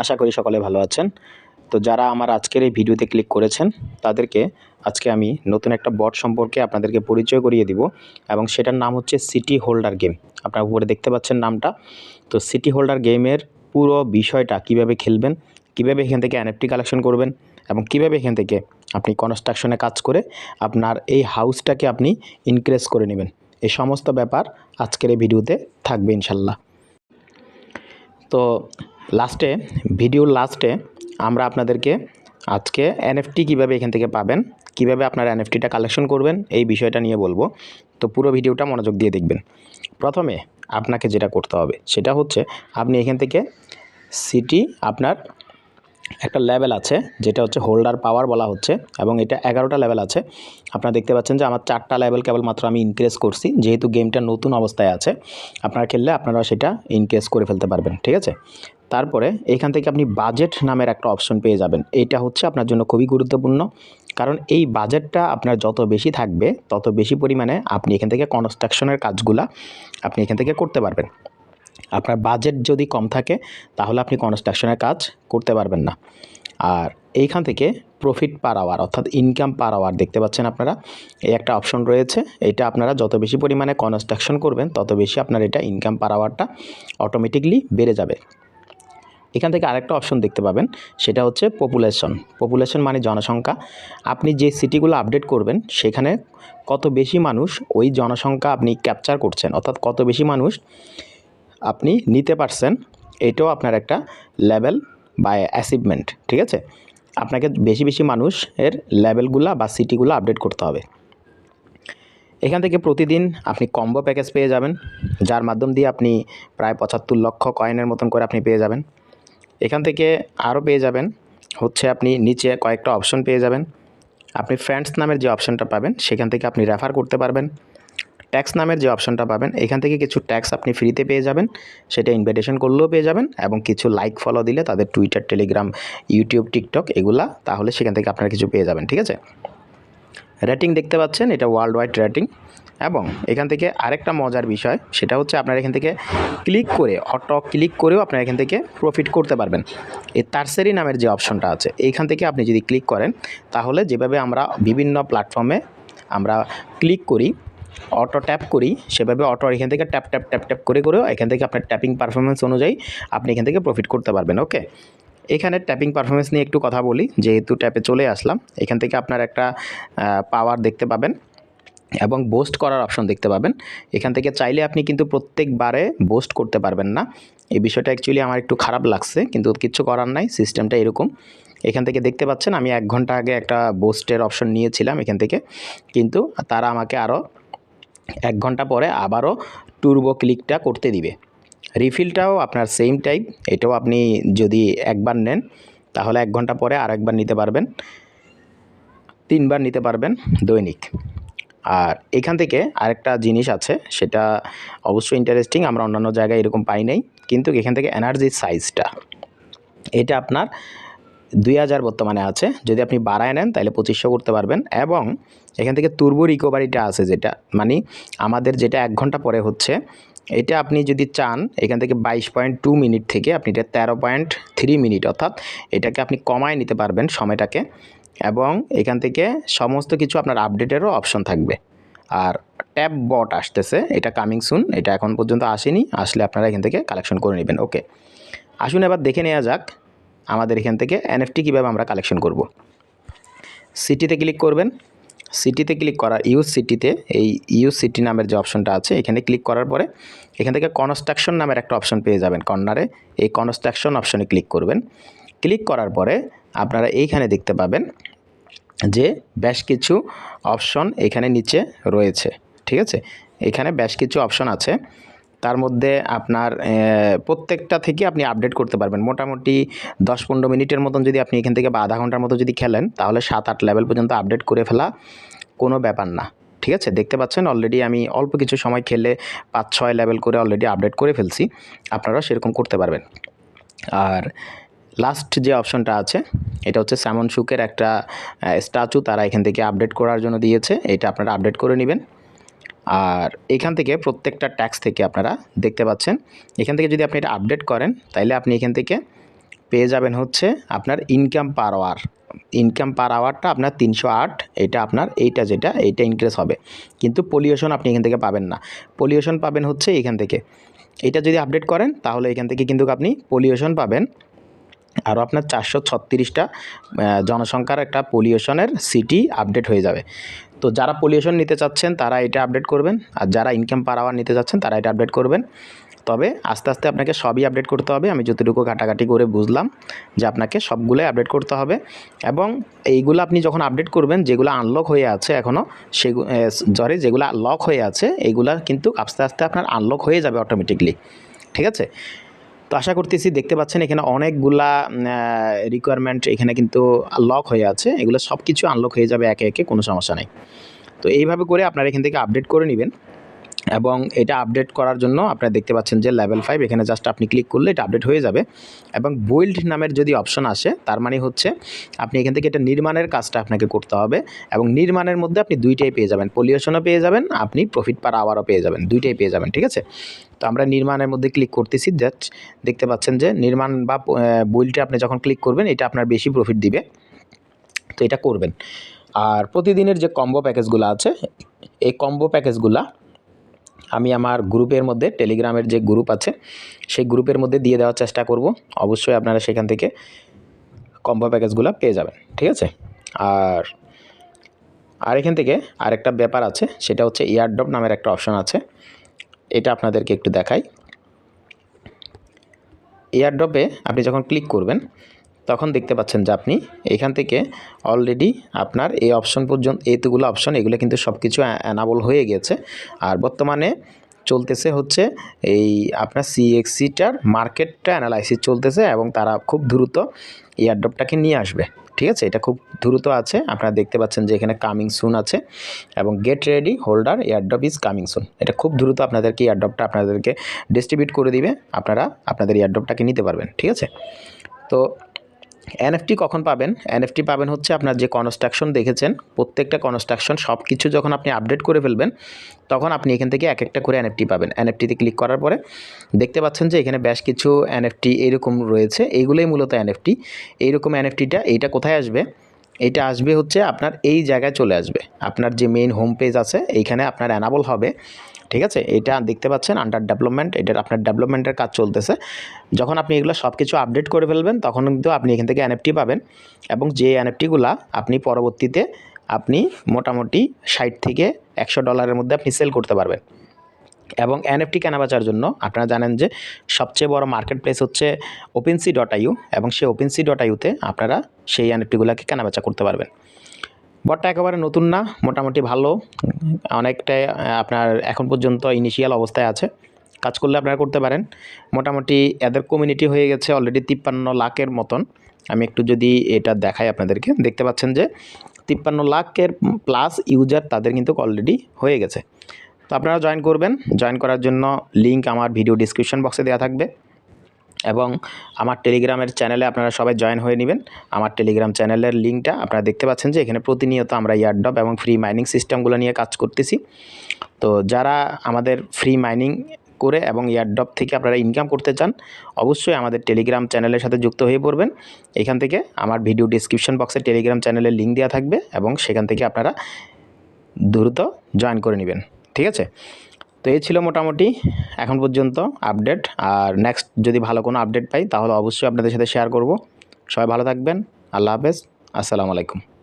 আশা করি সকলে ভালো আছেন। তো যারা আমার আজকের এই ভিডিওতে ক্লিক করেছেন তাদেরকে আজকে আমি নতুন একটা বট সম্পর্কে আপনাদেরকে পরিচয় করিয়ে দিব এবং সেটার নাম হচ্ছে সিটি হোল্ডার গেম। আপনারা উপরে দেখতে পাচ্ছেন নামটা। তো সিটি হোল্ডার গেমের পুরো বিষয়টা কিভাবে খেলবেন, কিভাবে এখান থেকে এনএফটি কালেকশন করবেন এবং কিভাবে এখান থেকে আপনি কনস্ট্রাকশনে কাজ করে আপনার এই হাউসটাকে আপনি ইনক্রিজ করে নেবেন, এই সমস্ত ব্যাপার আজকের এই ভিডিওতে থাকবে ইনশাল্লাহ। তো ভিডিওর লাস্টে আমরা আপনাদেরকে আজকে এনএফটি কিভাবে এখান থেকে পাবেন, কিভাবে আপনার এনএফটিটা কালেকশন করবেন এই বিষয়টা নিয়ে বলবো। তো পুরো ভিডিওটা মনোযোগ দিয়ে দেখবেন। প্রথমে আপনাকে যেটা করতে হবে সেটা হচ্ছে আপনি এখান থেকে সিটি আপনার একটা লেভেল আছে যেটা হচ্ছে হোল্ডার পাওয়ার বলা হচ্ছে এবং এটা 11টা লেভেল আছে। আপনারা দেখতে পাচ্ছেন যে আমার 4টা লেভেল কেবলমাত্র আমি ইনক্রিজ করছি, যেহেতু গেমটা নতুন অবস্থায় আছে। আপনারা খেললে আপনারা সেটা ইনক্রিজ করে ফেলতে পারবেন, ঠিক আছে। তারপরে এখান থেকে আপনি বাজেট নামের একটা অপশন পেয়ে যাবেন। এটা হচ্ছে আপনার জন্য খুবই গুরুত্বপূর্ণ, কারণ এই বাজেটটা আপনার যত বেশি থাকবে তত বেশি পরিমাণে আপনি এখান থেকে কনস্ট্রাকশনের কাজগুলা আপনি এখান থেকে করতে পারবেন। আপনার বাজেট যদি কম থাকে তাহলে আপনি কনস্ট্রাকশনের কাজ করতে পারবেন না। আর এইখান থেকে প্রফিট পার আওয়ার অর্থাৎ ইনকাম পার আওয়ার দেখতে পাচ্ছেন আপনারা, এই একটা অপশন রয়েছে। এটা আপনারা যত বেশি পরিমাণে কনস্ট্রাকশন করবেন তত বেশি আপনার এটা ইনকাম পার আওয়ারটা অটোমেটিকলি বেড়ে যাবে। এখান থেকে আরেকটা অপশন দেখতে পাবেন, সেটা হচ্ছে পপুলেশন মানে জনসংখ্যা। আপনি যে সিটিগুলো আপডেট করবেন সেখানে কত বেশি মানুষ ওই জনসংখ্যা আপনি ক্যাপচার করছেন, অর্থাৎ কত বেশি মানুষ আপনি নিতে পারছেন, এটাও আপনার একটা লেভেল বা অ্যাচিভমেন্ট, ঠিক আছে। আপনাকে বেশি বেশি মানুষের লেভেলগুলা বা সিটিগুলো আপডেট করতে হবে। এখান থেকে প্রতিদিন আপনি কম্বো প্যাকেজ পেয়ে যাবেন, যার মাধ্যম দিয়ে আপনি প্রায় 75 লক্ষ কয়েনের মতন করে আপনি পেয়ে যাবেন। এখান থেকে আরও পেয়ে যাবেন হচ্ছে আপনি নিচে কয়েকটা অপশন পেয়ে যাবেন। আপনি ফ্রেন্ডস নামের যে অপশনটা পাবেন সেখান থেকে আপনি রেফার করতে পারবেন। ট্যাক্স নামের যে অপশনটা পাবেন এখান থেকে কিছু ট্যাক্স আপনি ফ্রিতে পেয়ে যাবেন, সেটা ইনভাইটেশন করলেও পেয়ে যাবেন এবং কিছু লাইক ফলো দিলে তাদের টুইটার, টেলিগ্রাম, ইউটিউব, টিকটক এগুলা, তাহলে সেখান থেকে আপনারা কিছু পেয়ে যাবেন, ঠিক আছে। রেটিং দেখতে পাচ্ছেন, এটা ওয়ার্ল্ড ওয়াইড রেটিং। এবং এখান থেকে আরেকটা মজার বিষয় সেটা হচ্ছে আপনারা এখান থেকে ক্লিক করে অটো ক্লিক করেও আপনারা এখান থেকে প্রফিট করতে পারবেন। এই টার্সারি নামের যে অপশনটা আছে এইখান থেকে আপনি যদি ক্লিক করেন তাহলে যেভাবে আমরা বিভিন্ন প্ল্যাটফর্মে আমরা ক্লিক করি, অটো ট্যাপ করি, সেভাবে অটো এখান থেকে ট্যাপ ট্যাপ ট্যাপ ট্যাপ করে করেও এখান থেকে আপনার ট্যাপিং পারফরমেন্স অনুযায়ী আপনি এখান থেকে প্রফিট করতে পারবেন। ওকে, এখানে ট্যাপিং পারফরমেন্স নিয়ে একটু কথা বলি। যেহেতু ট্যাপে চলে আসলাম, এখান থেকে আপনার একটা পাওয়ার দেখতে পাবেন এবং বোস্ট করার অপশন দেখতে পাবেন। এখান থেকে চাইলে আপনি কিন্তু প্রত্যেকবারে বোস্ট করতে পারবেন না। এই বিষয়টা অ্যাকচুয়ালি আমার একটু খারাপ লাগছে, কিন্তু কিচ্ছু করার নাই, সিস্টেমটা এরকম। এখান থেকে দেখতে পাচ্ছেন আমি 1 ঘন্টা আগে একটা বোস্টের অপশন নিয়েছিলাম এখান থেকে, কিন্তু তারা আমাকে আরও 1 ঘন্টা পরে আবারও টুরবো ক্লিকটা করতে দিবে। রিফিলটাও আপনার সেম টাইপ, এটাও আপনি যদি একবার নেন তাহলে 1 ঘন্টা পরে আরেকবার নিতে পারবেন, 3 বার নিতে পারবেন দৈনিক। আর এখান থেকে আরেকটা জিনিস আছে, সেটা অবশ্যই ইন্টারেস্টিং, আমরা অন্যান্য জায়গায় এরকম পাই নাই। কিন্তু এখান থেকে এনার্জির সাইজটা এটা আপনার 2000 বর্তমানে আছে, যদি আপনি বাড়ায় নেন তাহলে 2500 করতে পারবেন। এবং এখান থেকে তুর্বো রিকভারিটা আছে, যেটা মানে আমাদের যেটা 1 ঘন্টা পরে হচ্ছে, এটা আপনি যদি চান এখান থেকে 22.2 মিনিট থেকে আপনি এটা 13.3 মিনিট, অর্থাৎ এটাকে আপনি কমায় নিতে পারবেন সময়টাকে। এবং এখান থেকে সমস্ত কিছু আপনার আপডেটেরও অপশন থাকবে। আর ট্যাব বট আসতেছে, এটা কামিং সুন, এটা এখন পর্যন্ত আসেনি, আসলে আপনারা এখান থেকে কালেকশন করে নেবেন। ওকে, আসুন এবার দেখে নেওয়া যাক আমাদের এখান থেকে এনএফটি কীভাবে আমরা কালেকশন করব। সিটিতে ক্লিক করবেন। সিটিতে ক্লিক করা ইউজ সিটিতে, এই ইউজ সিটি নামের যে অপশনটা আছে এখানে ক্লিক করার পরে এখান থেকে কনস্ট্রাকশন নামের একটা অপশন পেয়ে যাবেন কর্নারে। এই কনস্ট্রাকশন অপশনে ক্লিক করবেন। ক্লিক করার পরে আপনারা এইখানে দেখতে পাবেন যে বেশ কিছু অপশন এখানে নিচে রয়েছে, ঠিক আছে। এখানে বেশ কিছু অপশন আছে, তার মধ্যে আপনার প্রত্যেকটা থেকে আপনি আপডেট করতে পারবেন। মোটামুটি 10-15 মিনিটের মতন যদি আপনি এখান থেকে বা আধা ঘন্টার মতো যদি খেলেন তাহলে 7-8 লেভেল পর্যন্ত আপডেট করে ফেলা কোনো ব্যাপার না, ঠিক আছে। দেখতে পাচ্ছেন অলরেডি আমি অল্প কিছু সময় খেলে 5-6 লেভেল করে অলরেডি আপডেট করে ফেলছি, আপনারাও সেরকম করতে পারবেন। আর লাস্ট যে অপশনটা আছে এটা হচ্ছে স্যামন শুকের একটা স্ট্যাচু, তারা এখান থেকে আপডেট করার জন্য দিয়েছে, এটা আপনারা আপডেট করে নেবেন। আর এখান থেকে প্রত্যেকটা ট্যাক্স থেকে আপনারা দেখতে পাচ্ছেন, এখান থেকে যদি আপনি এটা আপডেট করেন তাইলে আপনি এখান থেকে পেয়ে যাবেন হচ্ছে আপনার income per hour. Income per আওয়ারটা আপনার 308, এটা আপনার এইটা ইনক্রিজ হবে, কিন্তু পলিউশন আপনি এখান থেকে পাবেন না। পলিউশন পাবেন হচ্ছে এখান থেকে। এটা যদি আপডেট করেন তাহলে এখান থেকে কিন্তু আপনি পলিউশন পাবেন। আরও আপনার 436টা জনসংখ্যার একটা পলিউশনের সিটি আপডেট হয়ে যাবে। তো যারা পলিউশন নিতে চাচ্ছেন তারা এটা আপডেট করবেন, আর যারা ইনকাম পার আওয়ার নিতে চাচ্ছেন তারা এটা আপডেট করবেন। তবে আস্তে আস্তে আপনাকে সবই আপডেট করতে হবে। আমি যতটুকু ঘাটাঘাটি করে বুঝলাম যে আপনাকে সবগুলোই আপডেট করতে হবে, এবং এইগুলো আপনি যখন আপডেট করবেন, যেগুলো আনলক হয়ে আছে এখনও যেগুলো লক হয়ে আছে এইগুলা কিন্তু আস্তে আস্তে আপনার আনলক হয়ে যাবে অটোমেটিকলি। ঠিক আছে, তো আশা করতেছি দেখতে পাচ্ছেন এখানে অনেকগুলা রিকোয়ারমেন্ট এখানে কিন্তু লক হয়ে আছে, এগুলো সব কিছু আনলক হয়ে যাবে একে একে, কোনো সমস্যা নেই। তো এইভাবে করে আপনারা এখান থেকে আপডেট করে নেবেন, এবং এটা আপডেট করার জন্য আপনারা দেখতে পাচ্ছেন যে লেভেল 5, এখানে জাস্ট আপনি ক্লিক করলে এটা আপডেট হয়ে যাবে। এবং বুইল্ড নামের যদি অপশন আসে, তার মানে হচ্ছে আপনি এখান থেকে এটা নির্মাণের কাজটা আপনাকে করতে হবে, এবং নির্মাণের মধ্যে আপনি দুইটাই পেয়ে যাবেন, পলিউশনও পেয়ে যাবেন, আপনি প্রফিট পার আওয়ারও পেয়ে যাবেন, দুইটাই পেয়ে যাবেন। ঠিক আছে, তো আমরা নির্মাণের মধ্যে ক্লিক করতেছি, জাস্ট দেখতে পাচ্ছেন যে নির্মাণ বা বুইল্ডে আপনি যখন ক্লিক করবেন এটা আপনার বেশি প্রফিট দিবে, তো এটা করবেন। আর প্রতিদিনের যে কম্বো প্যাকেজগুলো আছে, এই কম্বো প্যাকেজগুলা আমি আমার গ্রুপের মধ্যে, টেলিগ্রামের যে গ্রুপ আছে সেই গ্রুপের মধ্যে দিয়ে দেওয়ার চেষ্টা করব। অবশ্যই আপনারা সেখান থেকে কম্বো প্যাকেজগুলো পেয়ে যাবেন। ঠিক আছে, আর এখান থেকে আরেকটা ব্যাপার আছে, সেটা হচ্ছে এয়ারড্রপ নামের একটা অপশন আছে, এটা আপনাদেরকে একটু দেখাই। এয়ারড্রপে আপনি যখন ক্লিক করবেন তখন দেখতে পাচ্ছেন যে আপনি এখান থেকে অলরেডি আপনার এই অপশন পর্যন্ত, এতগুলো অপশন, এগুলো কিন্তু সব কিছু অ্যানাবল হয়ে গেছে। আর বর্তমানে চলতেছে হচ্ছে এই আপনার সিএক্সিটার মার্কেটটা অ্যানালাইসিস চলতেছে, এবং তারা খুব দ্রুত এয়ারড্রপটাকে নিয়ে আসবে। ঠিক আছে, এটা খুব দ্রুত আছে, আপনারা দেখতে পাচ্ছেন যে এখানে কামিং সুন আছে, এবং get ready holder airdrop is coming soon. এটা খুব দ্রুত আপনাদেরকে এয়ারড্রপটা আপনাদেরকে ডিস্ট্রিবিউট করে দিবে, আপনারা আপনাদের এয়ারড্রপটাকে নিতে পারবেন। ঠিক আছে, তো এনএফটি কখন পাবেন? এনএফটি পাবেন হচ্ছে আপনার যে কনস্ট্রাকশন দেখেছেন, প্রত্যেকটা কনস্ট্রাকশন সব কিছু যখন আপনি আপডেট করে ফেলবেন তখন আপনি এখান থেকে এক একটা করে এনএফটি পাবেন। এনএফটিতে ক্লিক করার পরে দেখতে পাচ্ছেন যে এখানে বেশ কিছু এনএফটি এইরকম রয়েছে, এইগুলোই মূলত এনএফটি। এইরকম এনএফটিটা এইটা কোথায় আসবে? এইটা আসবে হচ্ছে আপনার এই জায়গায় চলে আসবে, আপনার যে মেইন হোম পেজ আছে এইখানে আপনার অ্যানাবল হবে। ঠিক আছে, এটা দেখতে পাচ্ছেন আন্ডার ডেভেলপমেন্ট, এটার আপনার ডেভেলপমেন্টের কাজ চলতেছে। যখন আপনি এগুলো সব কিছু আপডেট করে ফেলবেন তখন কিন্তু আপনি এখান থেকে এনএফটি পাবেন, এবং যে এনএফটিগুলা আপনি পরবর্তীতে আপনি মোটামুটি $60 থেকে $100 মধ্যে আপনি সেল করতে পারবেন। এবং এনএফটি কেনাবেচার জন্য আপনারা জানেন যে সবচেয়ে বড় মার্কেট প্লেস হচ্ছে OpenSea.io, এবং সেই OpenSea.ioতে আপনারা সেই এনএফটিগুলোকে কেনাবেচা করতে পারবেন। বটটা একেবারে নতুন না, মোটামুটি ভালো, অনেকটাই আপনার এখন পর্যন্ত ইনিশিয়াল অবস্থায় আছে, কাজ করলে আপনারা করতে পারেন। মোটামুটি এদের কমিউনিটি হয়ে গেছে অলরেডি 53 লাখের মতন। আমি একটু যদি এটা দেখাই আপনাদেরকে, দেখতে পাচ্ছেন যে 53 লাখের প্লাস ইউজার তাদের কিন্তু অলরেডি হয়ে গেছে। তো আপনারা জয়েন করবেন, জয়েন করার জন্য লিঙ্ক আমার ভিডিও ডিসক্রিপশন বক্সে দেওয়া থাকবে, এবং আমার টেলিগ্রামের চ্যানেলে আপনারা সবাই জয়েন হয়ে নেবেন। আমার টেলিগ্রাম চ্যানেলের লিঙ্কটা আপনারা দেখতে পাচ্ছেন যে এখানে প্রতিনিয়ত আমরা এয়ারড্রপ এবং ফ্রি মাইনিং সিস্টেমগুলো নিয়ে কাজ করতেছি। তো যারা আমাদের ফ্রি মাইনিং করে এবং এয়ারড্রপ থেকে আপনারা ইনকাম করতে চান, অবশ্যই আমাদের টেলিগ্রাম চ্যানেলের সাথে যুক্ত হয়ে পড়বেন। এখান থেকে আমার ভিডিও ডিসক্রিপশন বক্সে টেলিগ্রাম চ্যানেলের লিঙ্ক দেওয়া থাকবে, এবং সেখান থেকে আপনারা দ্রুত জয়েন করে নেবেন। ঠিক আছে, তো এই ছিল মোটামুটি এখন পর্যন্ত আপডেট। আর নেক্সট যদি ভালো কোনো আপডেট পাই তাহলে অবশ্যই আপনাদের সাথে শেয়ার করব। সবাই ভালো থাকবেন, আল্লাহ হাফেজ, আসসালামু আলাইকুম।